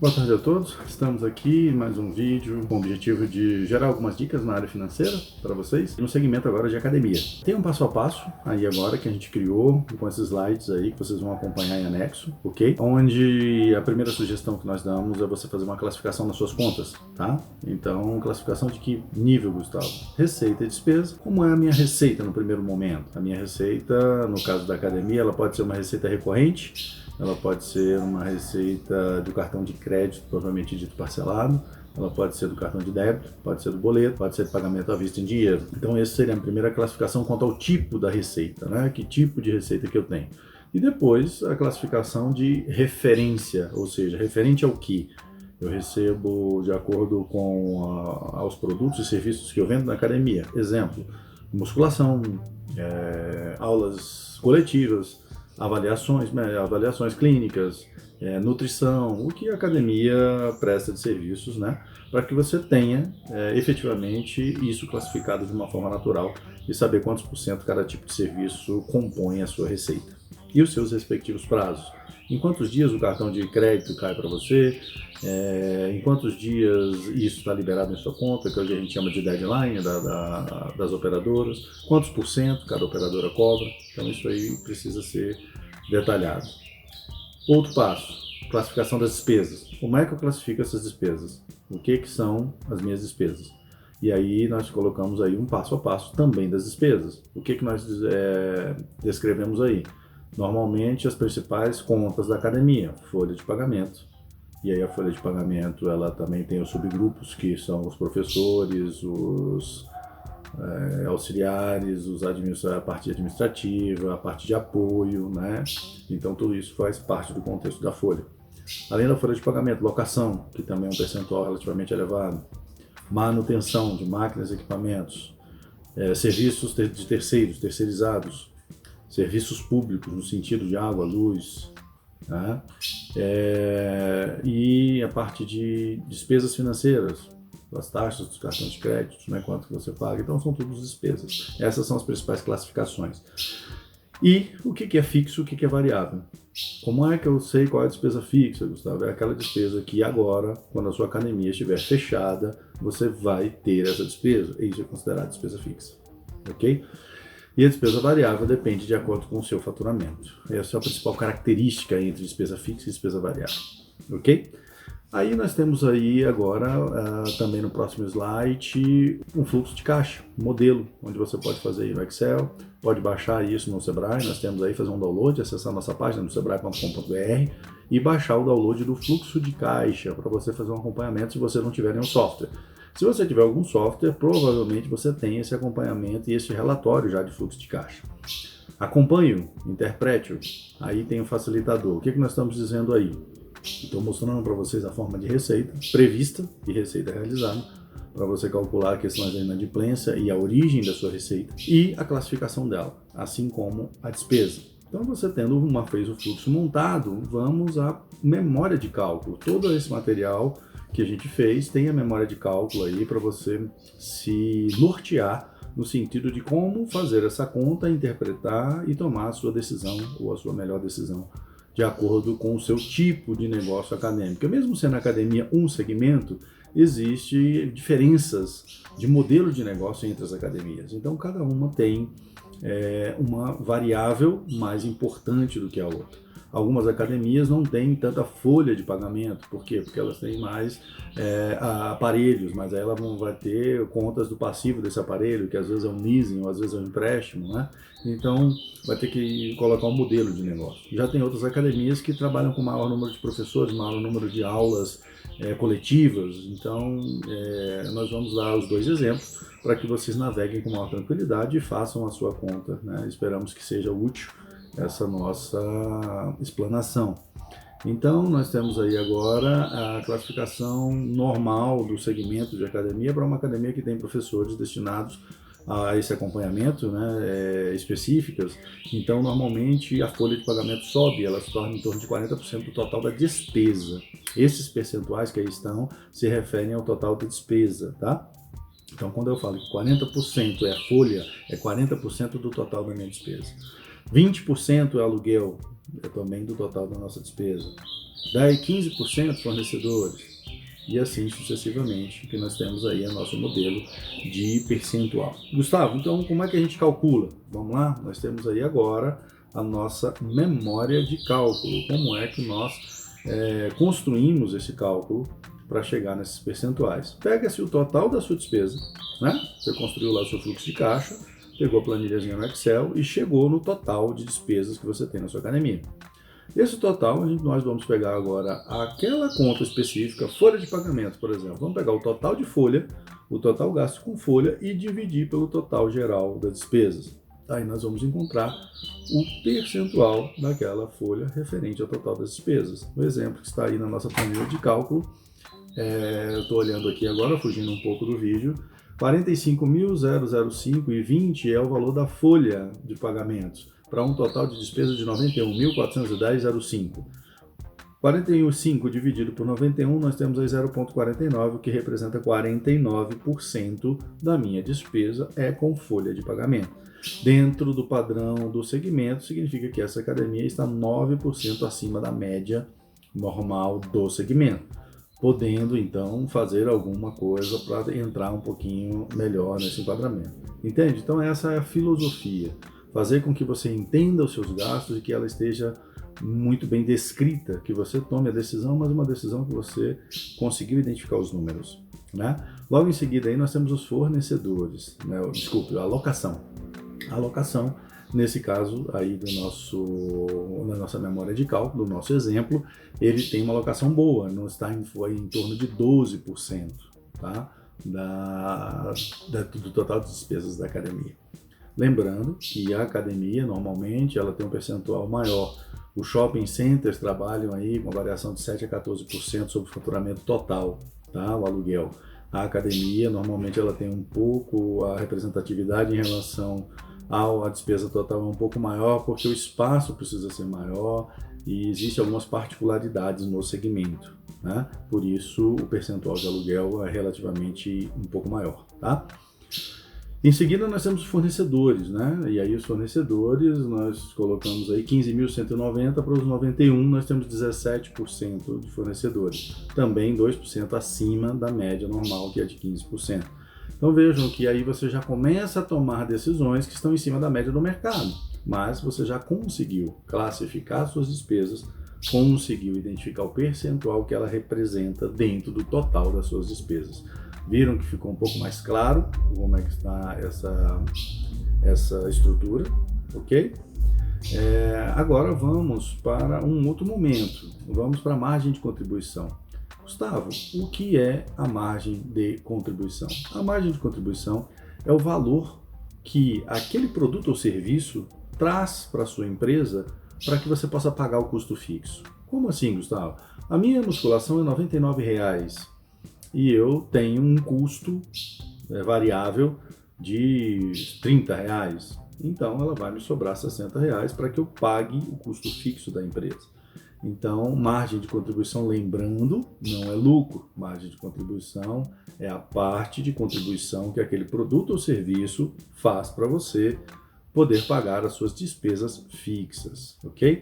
Boa tarde a todos, estamos aqui em mais um vídeo com o objetivo de gerar algumas dicas na área financeira para vocês, no segmento agora de academia. Tem um passo a passo aí agora que a gente criou com esses slides aí que vocês vão acompanhar em anexo, ok? Onde a primeira sugestão que nós damos é você fazer uma classificação nas suas contas, tá? Então, classificação de que nível, Gustavo? Receita e despesa. Como é a minha receita no primeiro momento? A minha receita, no caso da academia, ela pode ser uma receita recorrente, ela pode ser uma receita do cartão de crédito, provavelmente dito parcelado, ela pode ser do cartão de débito, pode ser do boleto, pode ser de pagamento à vista em dinheiro. Então essa seria a primeira classificação quanto ao tipo da receita, né? Que tipo de receita que eu tenho. E depois a classificação de referência, ou seja, referente ao que eu recebo de acordo com aos produtos e serviços que eu vendo na academia. Exemplo, musculação, aulas coletivas, avaliações clínicas, nutrição, o que a academia presta de serviços, né? Para que você tenha efetivamente isso classificado de uma forma natural e saber quantos por cento cada tipo de serviço compõe a sua receita. E os seus respectivos prazos. Em quantos dias o cartão de crédito cai para você, em quantos dias isso está liberado em sua conta, que hoje a gente chama de deadline das operadoras, quantos por cento cada operadora cobra, então isso aí precisa ser detalhado. Outro passo, classificação das despesas. Como é que eu classifico essas despesas? O que são as minhas despesas? E aí nós colocamos aí um passo a passo também das despesas. O que nós descrevemos aí? Normalmente as principais contas da academia, folha de pagamento. E aí a folha de pagamento ela também tem os subgrupos que são os professores, os auxiliares, a parte administrativa, a parte de apoio, né? Então tudo isso faz parte do contexto da folha. Além da folha de pagamento, locação, que também é um percentual relativamente elevado, manutenção de máquinas e equipamentos, serviços de terceirizados, serviços públicos no sentido de água, luz, né? E a parte de despesas financeiras, as taxas dos cartões de crédito, né? Quanto que você paga, então são todas despesas. Essas são as principais classificações. E o que é fixo, o que é variável? Como é que eu sei qual é a despesa fixa, Gustavo? É aquela despesa que agora, quando a sua academia estiver fechada, você vai ter essa despesa, e isso é considerado despesa fixa, ok? E a despesa variável depende de acordo com o seu faturamento. Essa é a principal característica entre despesa fixa e despesa variável, ok? Aí nós temos aí agora, também no próximo slide, um fluxo de caixa, um modelo, onde você pode fazer aí no Excel, pode baixar isso no Sebrae, nós temos aí, fazer um download, acessar nossa página no sebrae.com.br e baixar o download do fluxo de caixa, para você fazer um acompanhamento se você não tiver nenhum software. Se você tiver algum software, provavelmente você tem esse acompanhamento e esse relatório já de fluxo de caixa. Acompanhe-o, interprete-o, aí tem o facilitador. O que nós estamos dizendo aí? Estou mostrando para vocês a forma de receita prevista e receita realizada, para você calcular a questão da inadimplência e a origem da sua receita e a classificação dela, assim como a despesa. Então, você fez o fluxo montado, vamos à memória de cálculo. Todo esse material que a gente fez tem a memória de cálculo aí para você se nortear no sentido de como fazer essa conta, interpretar e tomar a sua decisão ou a sua melhor decisão de acordo com o seu tipo de negócio acadêmico. Mesmo sendo a academia um segmento, existe diferenças de modelo de negócio entre as academias. Então, cada uma tem uma variável mais importante do que a outra. Algumas academias não têm tanta folha de pagamento. Por quê? Porque elas têm mais aparelhos, mas aí ela não vai ter contas do passivo desse aparelho, que às vezes é um leasing ou às vezes é um empréstimo, né? Então, vai ter que colocar um modelo de negócio. Já tem outras academias que trabalham com maior número de professores, maior número de aulas coletivas. Então, nós vamos dar os dois exemplos para que vocês naveguem com maior tranquilidade e façam a sua conta, né? Esperamos que seja útil essa nossa explanação. Então, nós temos aí agora a classificação normal do segmento de academia para uma academia que tem professores destinados a esse acompanhamento, né, específicas. Então, normalmente, a folha de pagamento sobe, ela se torna em torno de 40% do total da despesa. Esses percentuais que aí estão se referem ao total da despesa, tá? Então, quando eu falo que 40% é folha, é 40% do total da minha despesa. 20% é aluguel, é também do total da nossa despesa. Daí 15% fornecedores. E assim sucessivamente, que nós temos aí o nosso modelo de percentual. Gustavo, então como é que a gente calcula? Vamos lá? Nós temos aí agora a nossa memória de cálculo. Como é que nós construímos esse cálculo para chegar nesses percentuais? Pega-se o total da sua despesa, né? Você construiu lá o seu fluxo de caixa, pegou a planilhazinha no Excel e chegou no total de despesas que você tem na sua academia. Esse total, nós vamos pegar agora aquela conta específica, folha de pagamento, por exemplo. Vamos pegar o total de folha, o total gasto com folha e dividir pelo total geral das despesas. Aí nós vamos encontrar o percentual daquela folha referente ao total das despesas. O exemplo que está aí na nossa planilha de cálculo, eu estou olhando aqui agora, fugindo um pouco do vídeo, 45.005,20 é o valor da folha de pagamentos, para um total de despesa de 91.410,05. 41,5 dividido por 91, nós temos aí 0,49, o que representa 49% da minha despesa é com folha de pagamento. Dentro do padrão do segmento, significa que essa academia está 9% acima da média normal do segmento, podendo então fazer alguma coisa para entrar um pouquinho melhor nesse enquadramento. Entende? Então essa é a filosofia. Fazer com que você entenda os seus gastos e que ela esteja muito bem descrita, que você tome a decisão, mas uma decisão que você conseguiu identificar os números, né? Logo em seguida aí nós temos os fornecedores, né? Desculpe, a alocação. A alocação, nesse caso aí da nossa memória de cálculo, do nosso exemplo, ele tem uma alocação boa, não está em torno de 12%, tá? Do total de despesas da academia. Lembrando que a academia, normalmente, ela tem um percentual maior. Os shopping centers trabalham aí com uma variação de 7 a 14% sobre o faturamento total, tá? O aluguel. A academia, normalmente, ela tem um pouco a representatividade em relação à despesa total é um pouco maior, porque o espaço precisa ser maior e existem algumas particularidades no segmento, né? Por isso, o percentual de aluguel é relativamente um pouco maior, tá? Em seguida, nós temos os fornecedores, né? E aí os fornecedores, nós colocamos aí 15.190 para os 91, nós temos 17% de fornecedores. Também 2% acima da média normal, que é de 15%. Então vejam que aí você já começa a tomar decisões que estão em cima da média do mercado, mas você já conseguiu classificar suas despesas, conseguiu identificar o percentual que ela representa dentro do total das suas despesas. Viram que ficou um pouco mais claro como é que está essa estrutura, ok? Agora vamos para um outro momento, vamos para a margem de contribuição. Gustavo, o que é a margem de contribuição? A margem de contribuição é o valor que aquele produto ou serviço traz para a sua empresa para que você possa pagar o custo fixo. Como assim, Gustavo? A minha musculação é R$ 99,00. E eu tenho um custo variável de R$30. Então, ela vai me sobrar R$60 para que eu pague o custo fixo da empresa. Então, margem de contribuição, lembrando, não é lucro. Margem de contribuição é a parte de contribuição que aquele produto ou serviço faz para você poder pagar as suas despesas fixas, ok?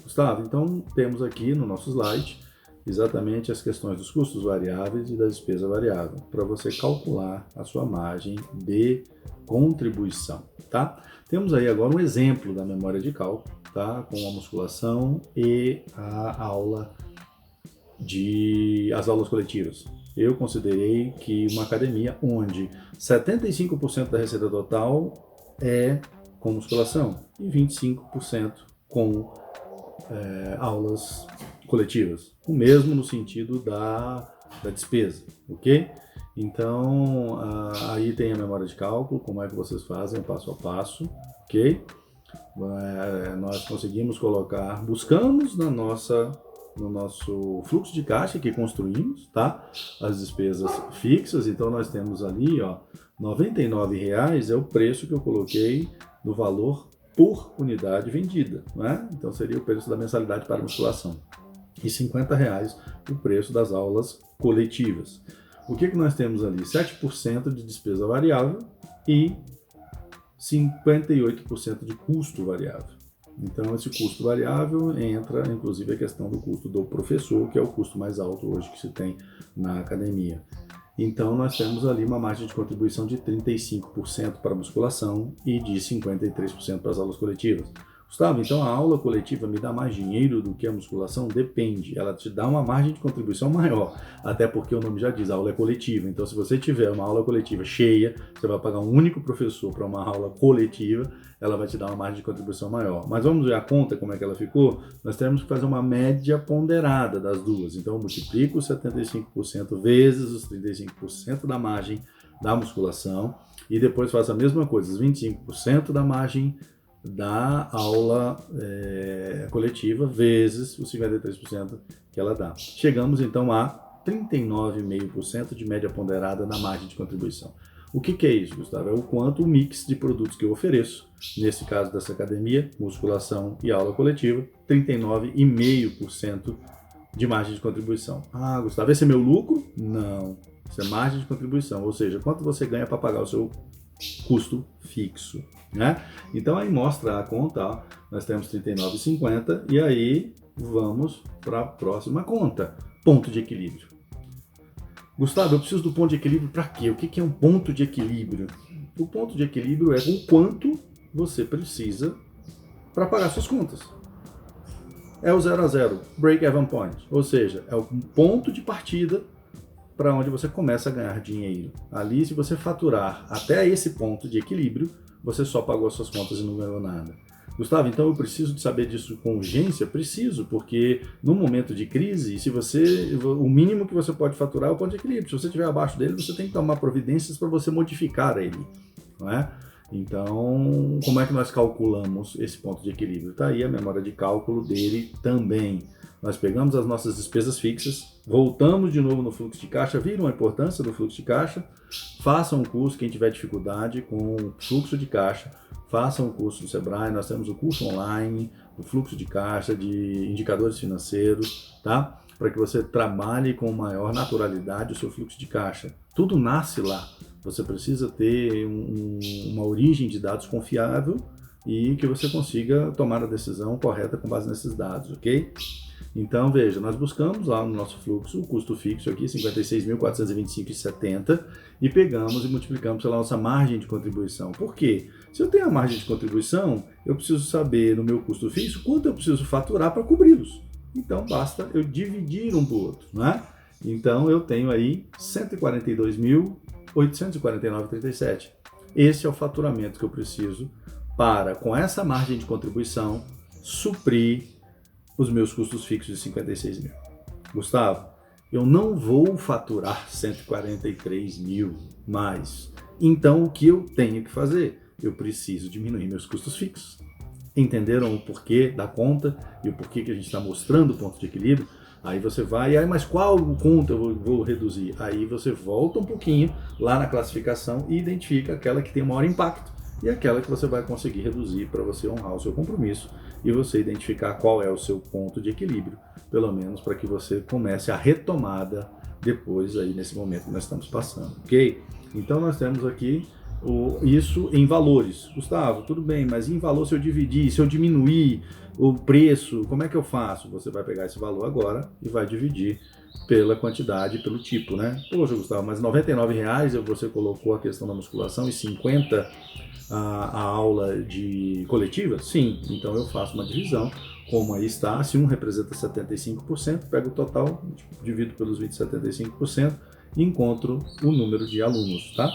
Gustavo, então temos aqui no nosso slide exatamente as questões dos custos variáveis e da despesa variável, para você calcular a sua margem de contribuição, tá? Temos aí agora um exemplo da memória de cálculo, tá? Com a musculação e as aulas coletivas. Eu considerei que uma academia onde 75% da receita total é com musculação e 25% com aulas coletivas, o mesmo no sentido da despesa, ok? Então, aí tem a memória de cálculo, como é que vocês fazem passo a passo, ok? Nós conseguimos colocar, buscamos no nosso fluxo de caixa que construímos, tá? As despesas fixas, então nós temos ali, ó, R$ 99,00 é o preço que eu coloquei do valor por unidade vendida, né? Então seria o preço da mensalidade para musculação. E R$ 50,00 o preço das aulas coletivas. O que nós temos ali? 7% de despesa variável e 58% de custo variável. Então, esse custo variável entra, inclusive, a questão do custo do professor, que é o custo mais alto hoje que se tem na academia. Então, nós temos ali uma margem de contribuição de 35% para a musculação e de 53% para as aulas coletivas. Gustavo, então a aula coletiva me dá mais dinheiro do que a musculação? Depende, ela te dá uma margem de contribuição maior, até porque o nome já diz, a aula é coletiva. Então, se você tiver uma aula coletiva cheia, você vai pagar um único professor para uma aula coletiva, ela vai te dar uma margem de contribuição maior. Mas vamos ver a conta, como é que ela ficou? Nós temos que fazer uma média ponderada das duas. Então, eu multiplico os 75% vezes os 35% da margem da musculação e depois faço a mesma coisa, os 25% da margem da aula coletiva vezes os 53% que ela dá. Chegamos então a 39,5% de média ponderada na margem de contribuição. O que é isso, Gustavo? É o quanto o mix de produtos que eu ofereço, nesse caso dessa academia, musculação e aula coletiva, 39,5% de margem de contribuição. Ah, Gustavo, esse é meu lucro? Não, isso é margem de contribuição, ou seja, quanto você ganha para pagar o seu custo fixo, né? Então aí mostra a conta, ó, nós temos 39,50 e aí vamos para a próxima conta, ponto de equilíbrio. Gustavo, eu preciso do ponto de equilíbrio para quê? O que é um ponto de equilíbrio? O ponto de equilíbrio é o quanto você precisa para pagar suas contas. É o 0 a 0, break-even point, ou seja, é o ponto de partida para onde você começa a ganhar dinheiro. Ali, se você faturar até esse ponto de equilíbrio, você só pagou as suas contas e não ganhou nada. Gustavo, então eu preciso de saber disso com urgência? Preciso, porque no momento de crise, o mínimo que você pode faturar é o ponto de equilíbrio. Se você estiver abaixo dele, você tem que tomar providências para você modificar ele, não é? Então, como é que nós calculamos esse ponto de equilíbrio? Está aí a memória de cálculo dele também. Nós pegamos as nossas despesas fixas, voltamos de novo no fluxo de caixa, viram a importância do fluxo de caixa? Façam um curso, quem tiver dificuldade com fluxo de caixa, façam um curso no Sebrae, nós temos o curso online, o fluxo de caixa, de indicadores financeiros, tá? Para que você trabalhe com maior naturalidade o seu fluxo de caixa. Tudo nasce lá. Você precisa ter uma origem de dados confiável e que você consiga tomar a decisão correta com base nesses dados, ok? Então, veja, nós buscamos lá no nosso fluxo o custo fixo aqui, 56.425,70, e pegamos e multiplicamos pela nossa margem de contribuição. Por quê? Se eu tenho a margem de contribuição, eu preciso saber no meu custo fixo quanto eu preciso faturar para cobri-los. Então, basta eu dividir um por outro, né? Então, eu tenho aí 142.849,37. Esse é o faturamento que eu preciso para, com essa margem de contribuição, suprir os meus custos fixos de 56 mil. Gustavo, eu não vou faturar 143 mil mais. Então, o que eu tenho que fazer? Eu preciso diminuir meus custos fixos. Entenderam o porquê da conta e o porquê que a gente está mostrando o ponto de equilíbrio? Aí você vai, mas qual conta eu vou reduzir? Aí você volta um pouquinho lá na classificação e identifica aquela que tem o maior impacto e aquela que você vai conseguir reduzir para você honrar o seu compromisso e você identificar qual é o seu ponto de equilíbrio, pelo menos para que você comece a retomada depois aí nesse momento que nós estamos passando, ok? Então nós temos aqui isso em valores. Gustavo, tudo bem, mas em valor se eu dividir, se eu diminuir o preço, como é que eu faço? Você vai pegar esse valor agora e vai dividir pela quantidade, pelo tipo, né? Poxa, Gustavo, mas R$99 você colocou a questão da musculação e 50 a aula de coletiva? Sim, então eu faço uma divisão, como aí está, se um representa 75%, pego o total, divido pelos 20,75% e encontro o número de alunos, tá?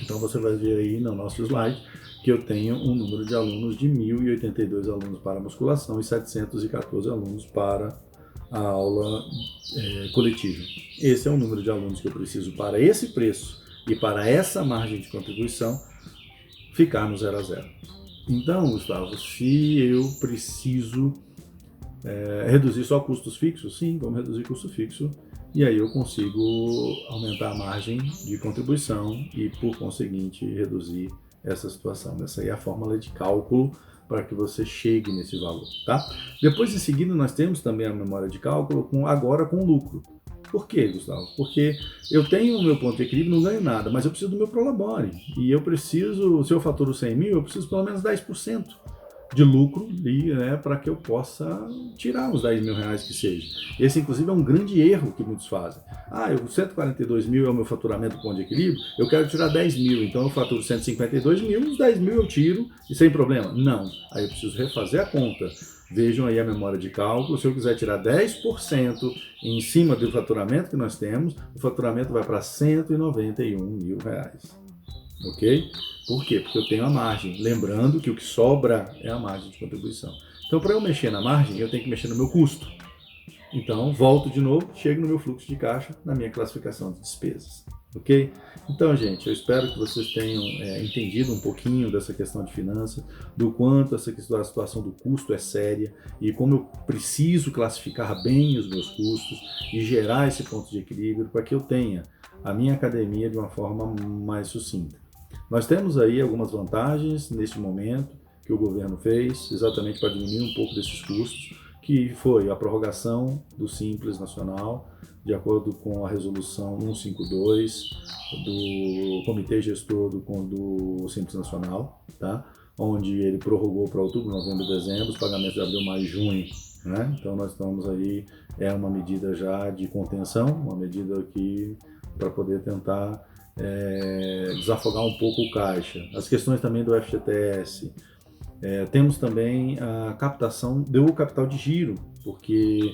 Então você vai ver aí no nosso slide que eu tenho um número de alunos de 1.082 alunos para a musculação e 714 alunos para a aula coletiva. Esse é o número de alunos que eu preciso para esse preço e para essa margem de contribuição ficar no 0 a 0. Então, Gustavo, se eu preciso reduzir só custos fixos, sim, vamos reduzir custo fixo e aí eu consigo aumentar a margem de contribuição e, por conseguinte, reduzir essa situação. Essa aí é a fórmula de cálculo para que você chegue nesse valor, tá? Depois, em seguida, nós temos também a memória de cálculo agora com lucro. Por quê, Gustavo? Porque eu tenho o meu ponto de equilíbrio, não ganho nada, mas eu preciso do meu prolabore. E eu preciso, se eu faturo 100 mil, eu preciso pelo menos 10% de lucro, né, para que eu possa tirar os 10 mil reais que seja. Esse, inclusive, é um grande erro que muitos fazem. Eu 142 mil é o meu faturamento do ponto de equilíbrio, eu quero tirar 10 mil, então eu faturo 152 mil, os 10 mil eu tiro e sem problema. Não, aí eu preciso refazer a conta. Vejam aí a memória de cálculo, se eu quiser tirar 10% em cima do faturamento que nós temos, o faturamento vai para 191 mil reais. Ok? Por quê? Porque eu tenho a margem. Lembrando que o que sobra é a margem de contribuição. Então, para eu mexer na margem, eu tenho que mexer no meu custo. Então, volto de novo, chego no meu fluxo de caixa, na minha classificação de despesas. Ok? Então, gente, eu espero que vocês tenham entendido um pouquinho dessa questão de finanças, do quanto essa situação do custo é séria e como eu preciso classificar bem os meus custos e gerar esse ponto de equilíbrio para que eu tenha a minha academia de uma forma mais sucinta. Nós temos aí algumas vantagens neste momento que o governo fez, exatamente para diminuir um pouco desses custos, que foi a prorrogação do Simples Nacional, de acordo com a resolução 152 do Comitê Gestor do Simples Nacional, tá? Onde ele prorrogou para outubro, novembro e dezembro, os pagamentos de abril, maio e junho. Né? Então nós estamos aí, é uma medida já de contenção, uma medida que para poder tentar desafogar um pouco o caixa. As questões também do FGTS. Temos também a captação do capital de giro, porque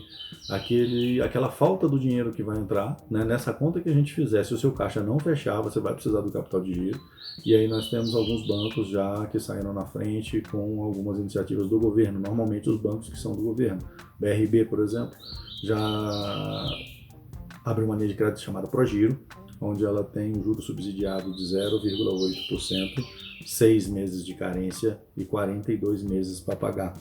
aquela falta do dinheiro que vai entrar, né, nessa conta que a gente fizer, se o seu caixa não fechar, você vai precisar do capital de giro. E aí nós temos alguns bancos já que saíram na frente com algumas iniciativas do governo, normalmente os bancos que são do governo. BRB, por exemplo, já abre uma linha de crédito chamada Progiro, onde ela tem um juro subsidiado de 0,8%, 6 meses de carência e 42 meses para pagar.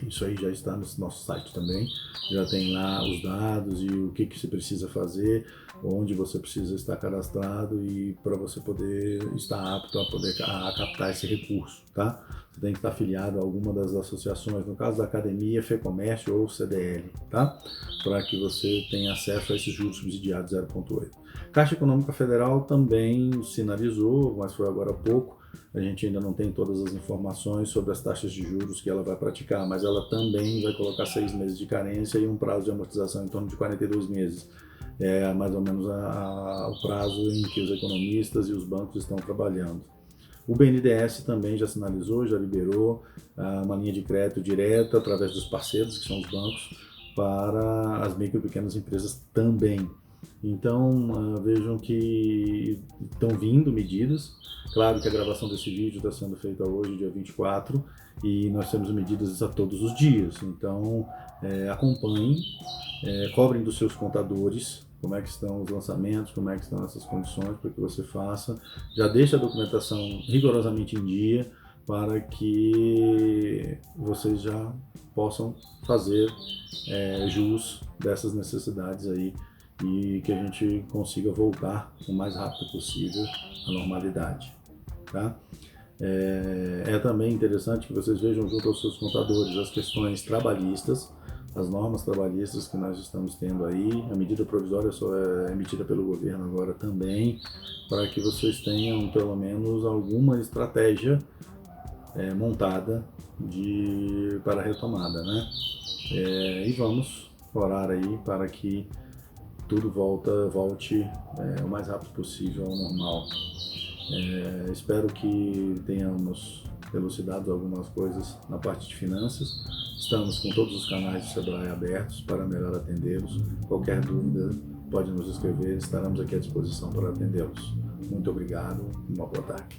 Isso aí já está no nosso site também, já tem lá os dados e o que você precisa fazer, onde você precisa estar cadastrado e para você poder estar apto a poder captar esse recurso, tá? Você tem que estar afiliado a alguma das associações, no caso da academia, FEComércio ou CDL, tá? Para que você tenha acesso a esses juros subsidiados 0,8. Caixa Econômica Federal também sinalizou, mas foi agora há pouco, a gente ainda não tem todas as informações sobre as taxas de juros que ela vai praticar, mas ela também vai colocar 6 meses de carência e um prazo de amortização em torno de 42 meses. É mais ou menos o prazo em que os economistas e os bancos estão trabalhando. O BNDES também já sinalizou, já liberou uma linha de crédito direta através dos parceiros, que são os bancos, para as micro e pequenas empresas também. Então, vejam que estão vindo medidas. Claro que a gravação desse vídeo está sendo feita hoje, dia 24, e nós temos medidas a todos os dias. Então, acompanhem, cobrem dos seus contadores como é que estão os lançamentos, como é que estão essas condições para que você faça. Já deixe a documentação rigorosamente em dia para que vocês já possam fazer jus dessas necessidades aí e que a gente consiga voltar o mais rápido possível à normalidade, tá? É também interessante que vocês vejam junto aos seus contadores as questões trabalhistas, as normas trabalhistas que nós estamos tendo aí. A medida provisória só é emitida pelo governo agora também, para que vocês tenham pelo menos alguma estratégia montada para a retomada, né? E vamos orar aí para que tudo volte o mais rápido possível ao normal. Espero que tenhamos elucidado algumas coisas na parte de finanças. Estamos com todos os canais do Sebrae abertos para melhor atendê-los. Qualquer dúvida pode nos escrever, estaremos aqui à disposição para atendê-los. Muito obrigado e uma boa tarde.